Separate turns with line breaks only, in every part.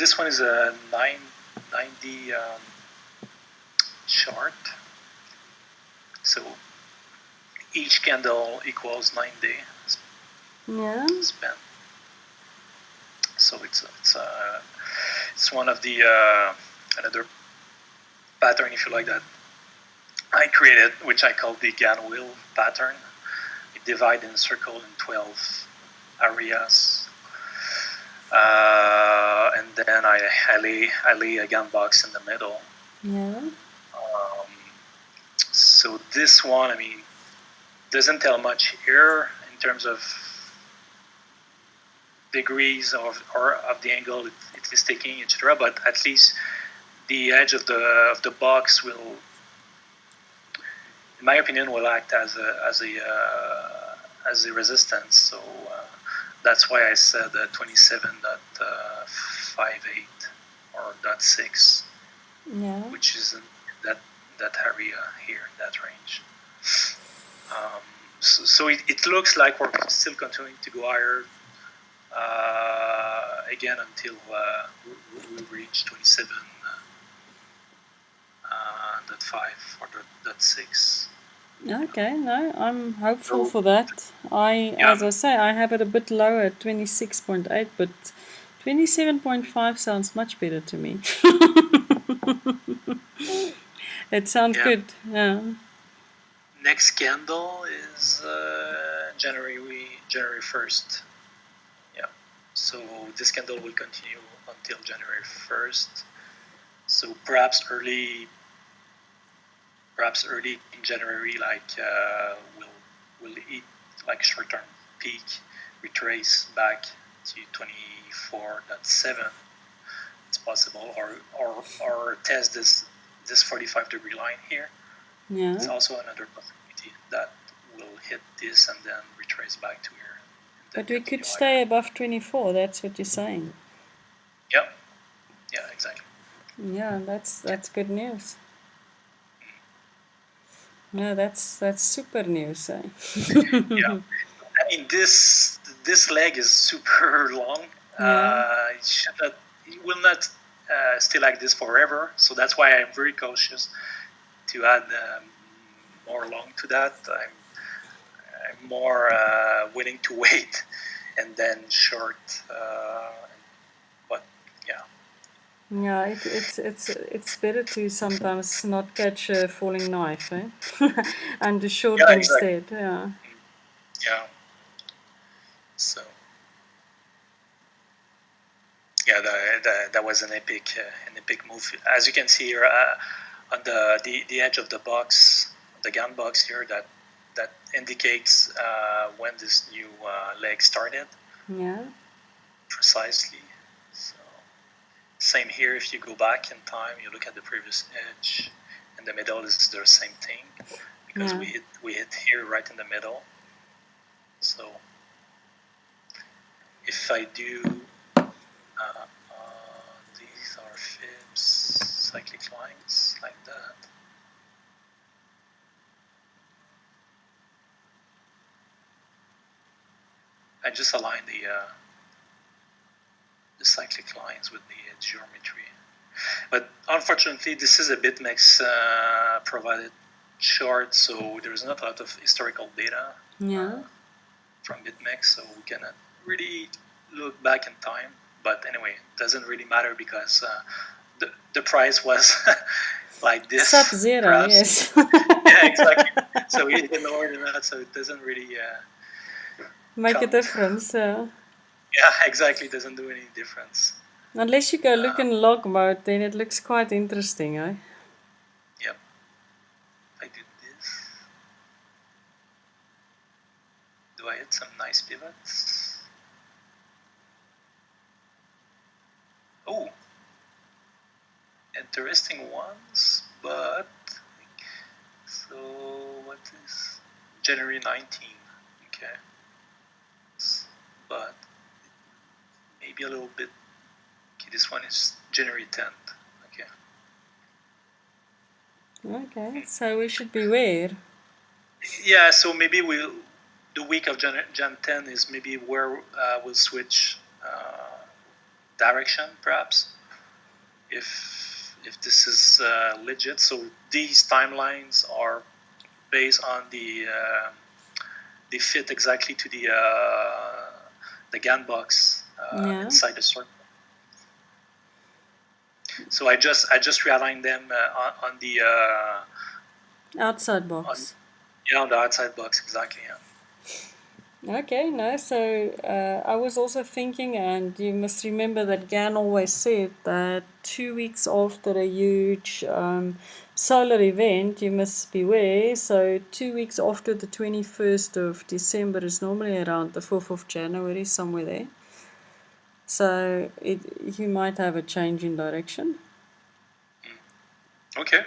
this one is a 90 chart. So each candle equals 9 days spent. So it's one of the another pattern, if you like, that I created, which I call the Gann wheel pattern. It divides in a circle in 12 areas, and then I lay a Gann box in the middle. So this one, I mean, doesn't tell much here in terms of degrees or of the angle it is taking, etc. But at least the edge of the box will, in my opinion, will act as a resistance. So that's why I said 27.58 or .6, which is in that area here, that range. So it looks like we're still continuing to go higher again until we reach 27.5 or .6.
Okay, no, I'm hopeful for that. As I say, I have it a bit lower at 26.8, but 27.5 sounds much better to me. It sounds good. Yeah.
Next candle is January 1st. Yeah. So this candle will continue until January 1st. So perhaps early in January, like we'll hit like short-term peak, retrace back to 24.7. It's possible, or test this 45-degree line here.
Yeah.
It's also another possibility that will hit this and then retrace back to here.
But we could stay above 24. That's what you're saying.
Yep. Yeah, exactly.
Yeah, that's good news. No, that's super news. Eh?
Yeah. I mean, this leg is super long. It will not stay like this forever. So that's why I'm very cautious to add more long to that. I'm more willing to wait and then short. But yeah.
Yeah, it's better to sometimes not catch a falling knife, eh? And to short instead. Yeah.
Yeah. So. Yeah, that was an epic move. As you can see here on the edge of the box, the Gann box here, that indicates when this new leg started.
Yeah.
Precisely. So same here. If you go back in time, you look at the previous edge. In the middle is the same thing because we hit here right in the middle. So if I do. These are fibs, cyclic lines, like that. I just align the cyclic lines with the geometry. But unfortunately, this is a BitMEX provided chart, so there's not a lot of historical data from BitMEX, so we cannot really look back in time. But anyway, it doesn't really matter because the price was like this.
Sub-zero, yes.
Yeah, exactly. So we hit lower than that, so it doesn't really
make a difference.
Yeah, exactly. It doesn't do any difference.
Unless you go look in log mode, then it looks quite interesting, eh?
Yep. I did this. Do I hit some nice pivots? Oh, interesting ones, but so what is January 19? Okay, but maybe a little bit. Okay, this one is January 10th.
Okay, so we should beware.
Yeah, so maybe the week of Jan 10 is maybe where we'll switch direction, perhaps, if this is legit. So these timelines are based on they fit exactly to the Gann box inside the circle. So I just realigned them on the
outside box.
On the outside box, exactly. Yeah.
Okay, no, so I was also thinking, and you must remember that Gann always said that 2 weeks after a huge solar event, you must beware. So 2 weeks after the 21st of December is normally around the 4th of January, somewhere there. So you might have a change in direction.
Okay.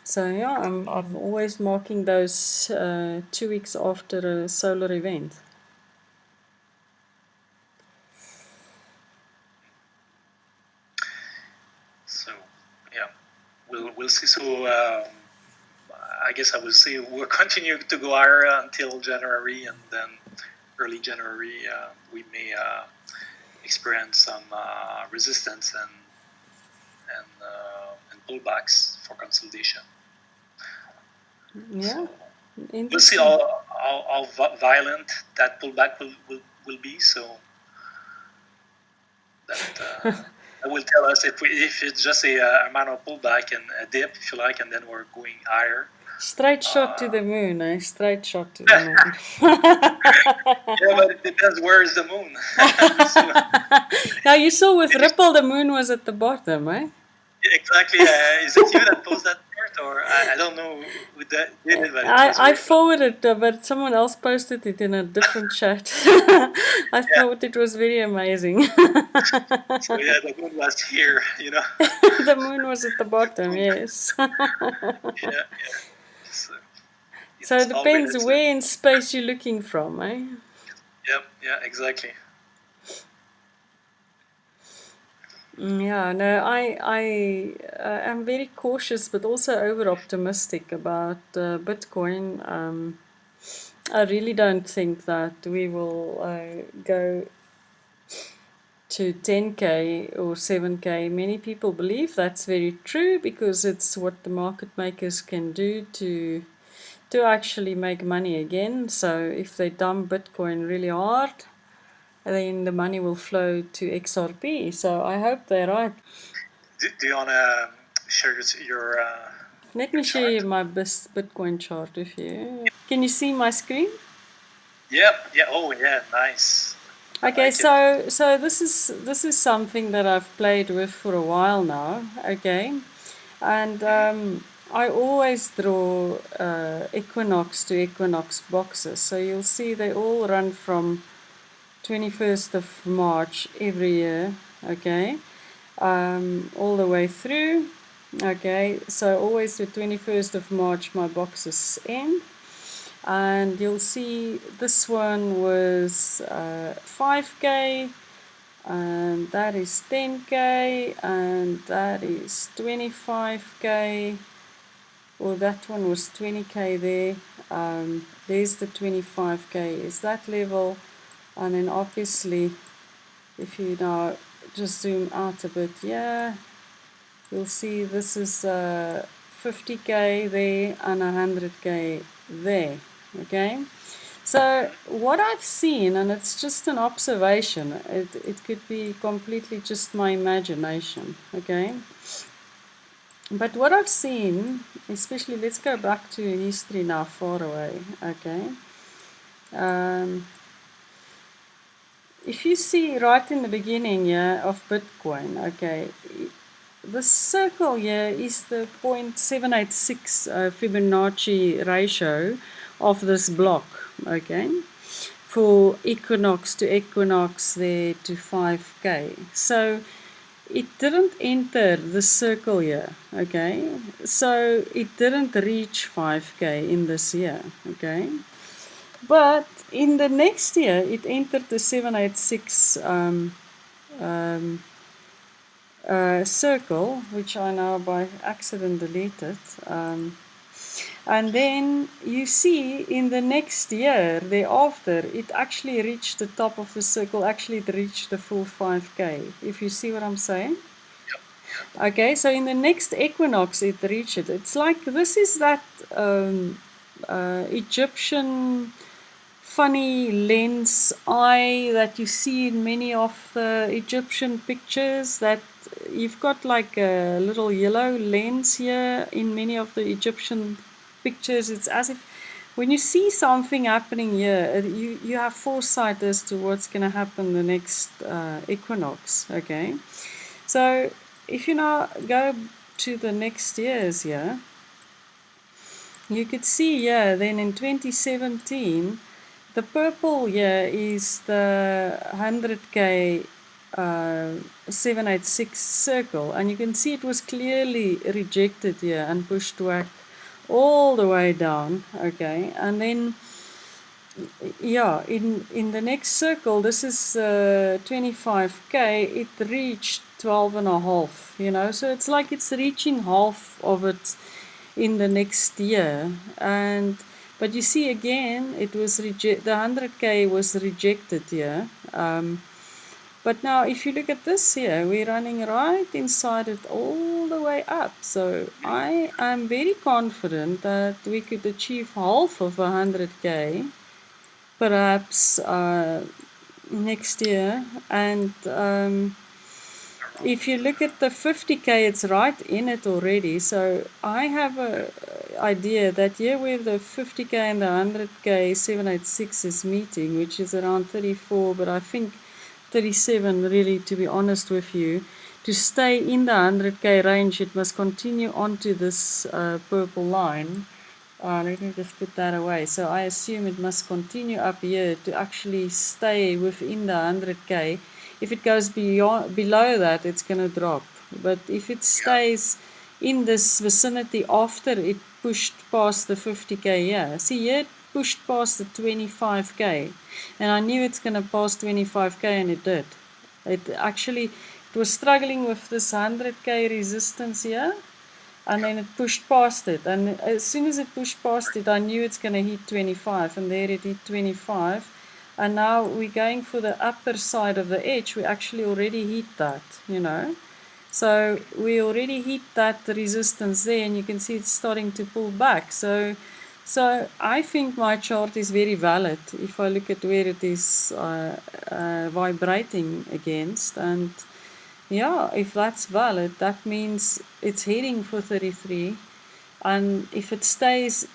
So yeah, I'm always marking those 2 weeks after a solar event.
So yeah, we'll see. So I guess I will say we'll continue to go higher until January, and then early January we may experience some resistance and pullbacks for consolidation.
Yeah.
So we'll see how violent that pullback will be. So that will tell us if it's just a minor pullback and a dip, if you like, and then we're going higher.
Straight shot to the moon, eh? Straight shot to the moon.
Yeah, but it depends where is the moon.
Now you saw with Ripple, the moon was at the bottom, eh?
Exactly. Is it you that posted that part, or I don't know who that did it, but
I forwarded, but someone else posted it in a different chat. I thought it was very amazing.
So yeah, the moon was here, you know.
The moon was at the bottom, yes.
Yeah.
So it depends where in space you're looking from, eh?
Yep. Yeah. Exactly.
Yeah, no, I am very cautious, but also over optimistic about Bitcoin. I really don't think that we will go to 10K or 7K. Many people believe that's very true because it's what the market makers can do to actually make money again. So if they dump Bitcoin really hard, then the money will flow to XRP. So I hope they're right.
Do you want to share your
Let me show you my best Bitcoin chart with you. Can you see my screen?
Yep. Yeah. Oh, yeah. Nice.
Okay, so this is something that I've played with for a while now. Okay, and I always draw equinox to equinox boxes. So you'll see they all run from 21st of March every year. Okay, all the way through. Okay, so always the 21st of March my boxes end. And you'll see this one was 5K, and that is 10K, and that is 25K. Well, that one was 20K there. There's the 25K is that level, and then obviously if you now just zoom out a bit, yeah, you'll see this is 50K there and 100K there. Okay, so what I've seen, and it's just an observation, it could be completely just my imagination, okay, but what I've seen, especially, let's go back to history now, far away, okay, if you see right in the beginning of Bitcoin, okay, the circle here is the 0.786 Fibonacci ratio of this block, okay, for equinox to equinox there to 5K. So it didn't enter the circle here, okay, so it didn't reach 5K in this year, okay, but in the next year it entered the 786 circle, which I now by accident deleted. And then you see in the next year thereafter, it actually reached the top of the circle, actually it reached the full 5K, if you see what I'm saying. Okay, so in the next equinox it reached it. It's like this is that Egyptian funny lens eye that you see in many of the Egyptian pictures, that you've got like a little yellow lens here in many of the Egyptian pictures. It's as if when you see something happening here, you have foresight as to what's going to happen the next equinox. Okay, so if you now go to the next years here, you could see here then in 2017, the purple here is the 100K 786 circle, and you can see it was clearly rejected here and pushed back all the way down. Okay, and then yeah, in the next circle, this is 25K, it reached 12 and a half, so it's like it's reaching half of it in the next year. But you see again, it was the 100K was rejected here. But now if you look at this here, we're running right inside it all the way up. So I am very confident that we could achieve half of 100K perhaps next year. And if you look at the 50K, it's right in it already. So I have a idea that here where the 50K and the 100K 786 is meeting, which is around 34, but I think 37 really, to be honest with you, to stay in the 100K range, it must continue onto this purple line. Let me just put that away. So I assume it must continue up here to actually stay within the 100K. If it goes below that, it's going to drop. But if it stays in this vicinity after it pushed past the 50K, yeah. See, here it pushed past the 25K. And I knew it's going to pass 25K, and it did. It was struggling with this 100K resistance here. And then it pushed past it. And as soon as it pushed past it, I knew it's going to hit 25. And there it hit 25. And now we're going for the upper side of the edge. We actually already hit that, So we already hit that resistance there. And you can see it's starting to pull back. So I think my chart is very valid if I look at where it is vibrating against. And yeah, if that's valid, that means it's heading for 33. And if it stays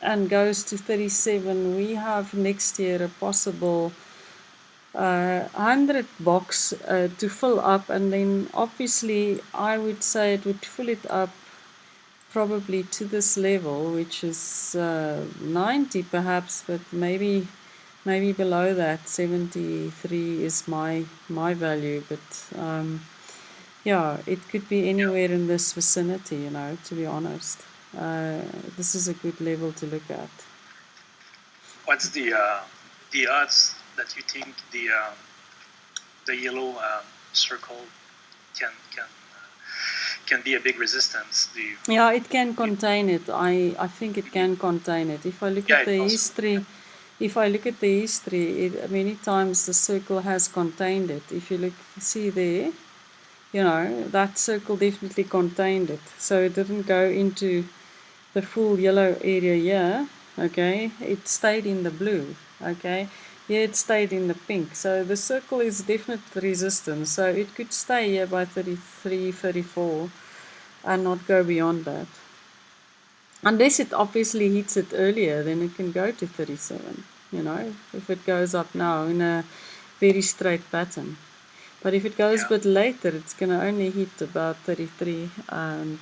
and goes to 37, we have next year a possible 100 box to fill up. And then obviously I would say it would fill it up probably to this level, which is 90 perhaps, but maybe below that. 73 is my value, but yeah, it could be anywhere in this vicinity, to be honest. This is a good level to look at.
What's the odds that you think the yellow circle can be a big resistance?
Yeah, it can contain it. I think it can contain it. If I look at the history, many times the circle has contained it. If you see there, that circle definitely contained it. So it didn't go into the full yellow area here. Okay, it stayed in the blue. Okay, here it stayed in the pink. So the circle is definite resistance. So it could stay here by 33, 34 and not go beyond that. Unless it obviously hits it earlier, then it can go to 37, if it goes up now in a very straight pattern. But if it goes a bit later, it's going to only hit about 33, and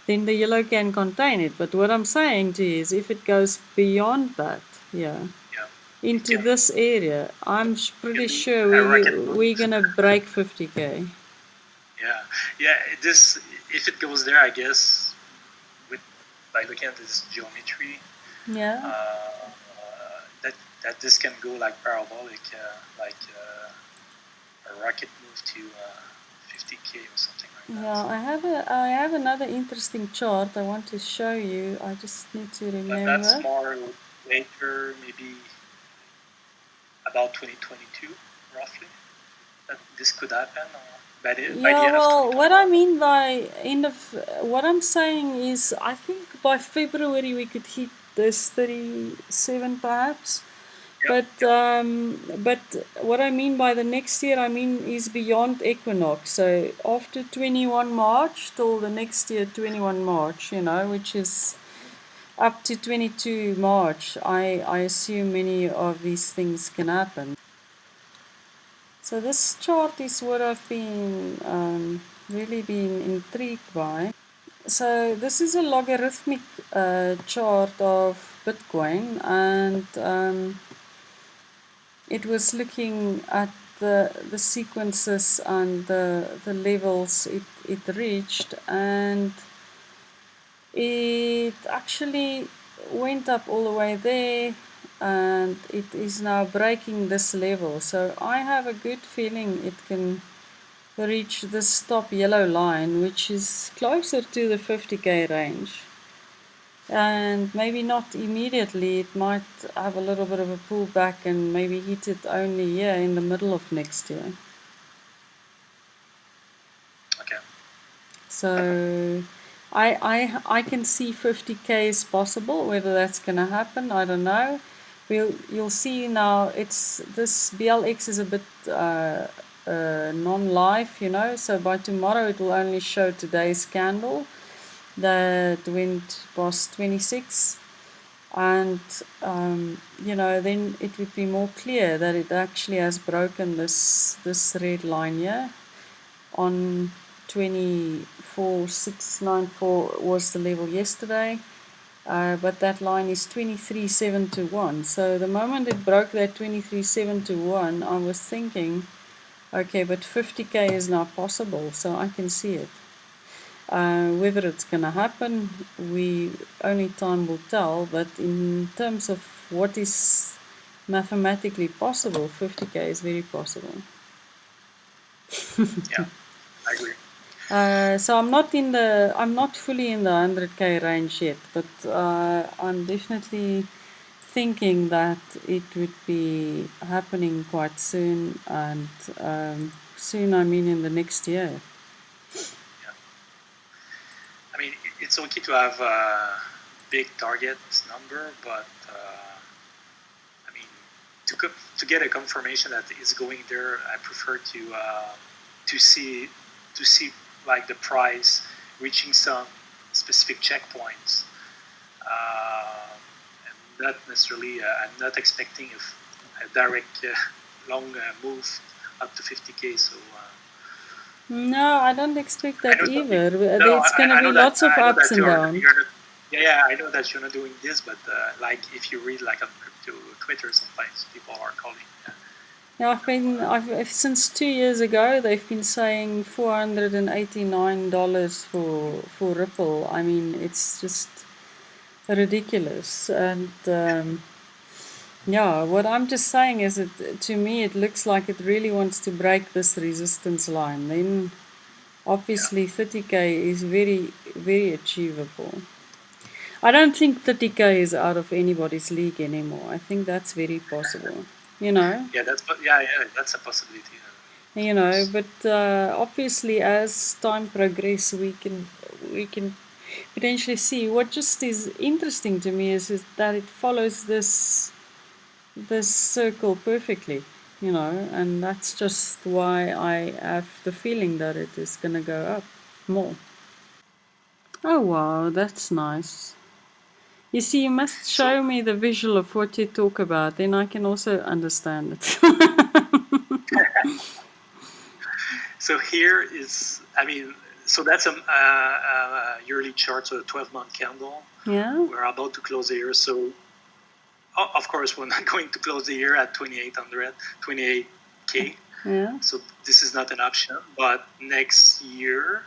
then the yellow can contain it. But what I'm saying to you is if it goes beyond that, into this area, I'm pretty sure we're going to break 50K.
Yeah. If it goes there, I guess, by looking at this geometry, that this can go like parabolic, like a rocket move to 50K or something like that.
Yeah, I have another interesting chart I want to show you. I just need to remember.
But that's more later, maybe about 2022, roughly. That this could happen, or by the end of
what I mean by what I'm saying is, I think by February we could hit this 37 perhaps. But what I mean by the next year, I mean is beyond equinox. So after 21 March till the next year 21 March, which is up to 22 March. I assume many of these things can happen. So this chart is what I've been really been intrigued by. So this is a logarithmic chart of Bitcoin, and it was looking at the sequences and the levels it reached, and it actually went up all the way there, and it is now breaking this level. So I have a good feeling it can reach this top yellow line, which is closer to the 50K range. And maybe not immediately, it might have a little bit of a pullback and maybe hit it only here in the middle of next year.
Okay.
So I can see 50K is possible. Whether that's going to happen, I don't know. You'll see now. This BLX is a bit non-live, So by tomorrow it will only show today's candle that went past 26, and then it would be more clear that it actually has broken this red line here on 24,694 was the level yesterday, but that line is 23,721. So the moment it broke that 23,721, I was thinking, okay, but 50K is now possible, so I can see it. Whether it's going to happen, only time will tell. But in terms of what is mathematically possible, 50K is very possible.
Yeah, I agree.
So I'm not fully in the 100K range yet, but I'm definitely thinking that it would be happening quite soon, and soon I mean in the next year.
Yeah. I mean, it's okay to have a big target number, but I mean, to get a confirmation that it's going there, I prefer to see like the price reaching some specific checkpoints, and not necessarily. I'm not expecting a direct long move up to 50K. So.
No, I don't expect that either.
No,
There's going to be lots of ups and downs.
Yeah, I know that you're not doing this, but like if you read like on crypto Twitter, sometimes people are calling.
Yeah, I've since 2 years ago they've been saying $489 for Ripple. I mean, it's just ridiculous. And yeah, what I'm just saying is that to me it looks like it really wants to break this resistance line. Then obviously 30K is very, very achievable. I don't think 30K is out of anybody's league anymore. I think that's very possible.
Yeah, that's a possibility.
But obviously as time progresses, we can potentially see. What just is interesting to me is that it follows this circle perfectly, and that's just why I have the feeling that it is going to go up more. Oh wow, that's nice. You see, you must show me the visual of what you talk about, then I can also understand it.
So here is, I mean, so that's a yearly chart, so a 12-month candle.
Yeah.
We're about to close the year, so of course we're not going to close the year at 28K.
Yeah.
So this is not an option, but next year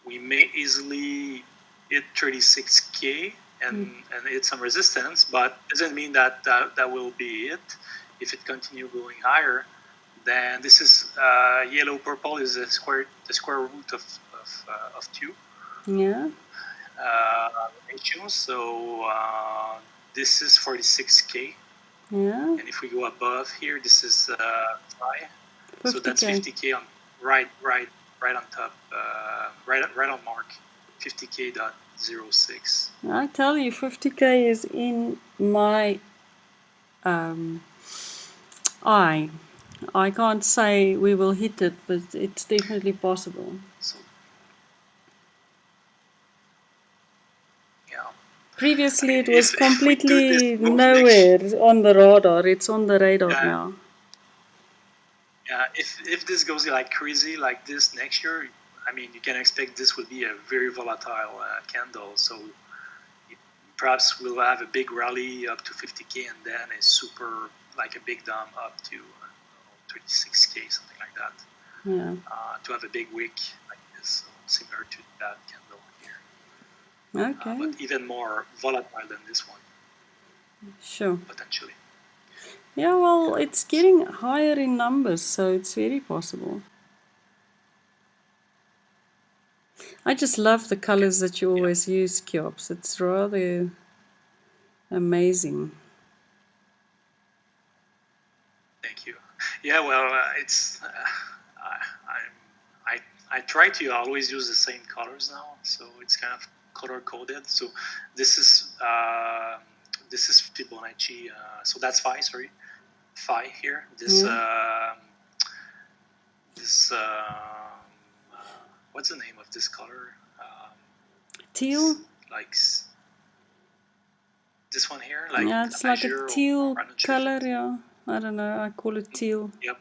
we may easily hit 36K and hit some resistance, but doesn't mean that will be it. If it continue going higher, Then this is yellow purple is the square root of 2.
Yeah.
Ratio. So this is 46k.
Yeah.
And if we go above here, this is 5.
50K.
So that's 50k on right on top, right on mark, 50k.06.
I tell you, 50K is in my eye. I can't say we will hit it, but it's definitely possible.
So, yeah.
Previously, it was completely nowhere on the radar. It's on the radar now.
Yeah, if this goes like crazy like this next year, I mean, you can expect this will be a very volatile candle. So perhaps we'll have a big rally up to 50k and then a super, like a big dump up to 36k, something like that.
Yeah.
To have a big wick like this, similar to that candle here.
Okay.
But even more volatile than this one.
Sure.
Potentially.
Yeah, well, it's getting higher in numbers, so it's very possible. I just love the colors that you always use, Kiops. It's rather amazing.
Thank you. Yeah, well, it's I try to always use the same colors now, so it's kind of color coded. So this is Fibonacci. So that's phi here. This what's the name of this color?
Teal.
Like this one here. Like
yeah, it's like a teal color. Yeah, I don't know. I call it teal.
Yep.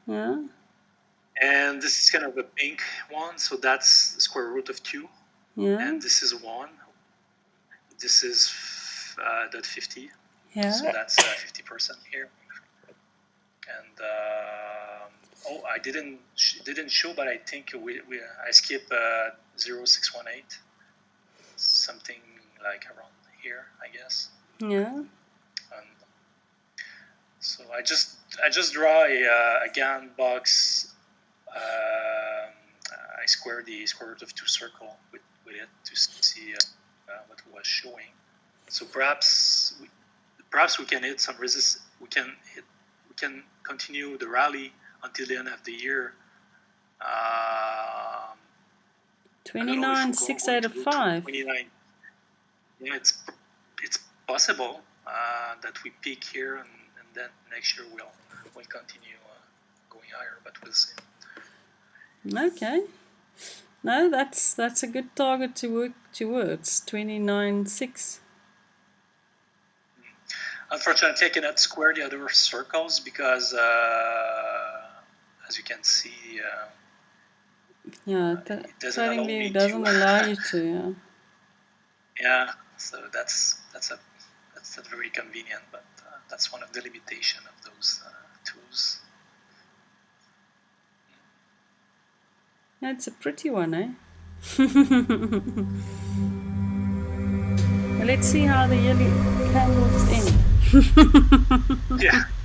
Yeah. And
this is kind of a pink one, so that's the square root of 2.
Yeah.
And this is 1. This is dot 50.
Yeah.
So that's 50% here. And I didn't show, but I think I skip 0618, something like around here, I guess.
Yeah.
And so I just draw a Gann box. I square the square root of 2 circle with it to see what it was showing. So perhaps we can hit some resist. We can continue the rally until the end of the year.
29,685.
29. Yeah, it's possible that we peak here and then next year we'll continue going higher, but we'll see.
Okay. No, that's a good target to work towards. 29.6.
Unfortunately, I cannot square the other circles because, as you can see,
Trading View doesn't allow you to. Yeah.
Yeah. So that's not very convenient, but that's one of the limitations of those tools.
Yeah, it's a pretty one, eh? Well, let's see how the yearly candles end.
Yeah.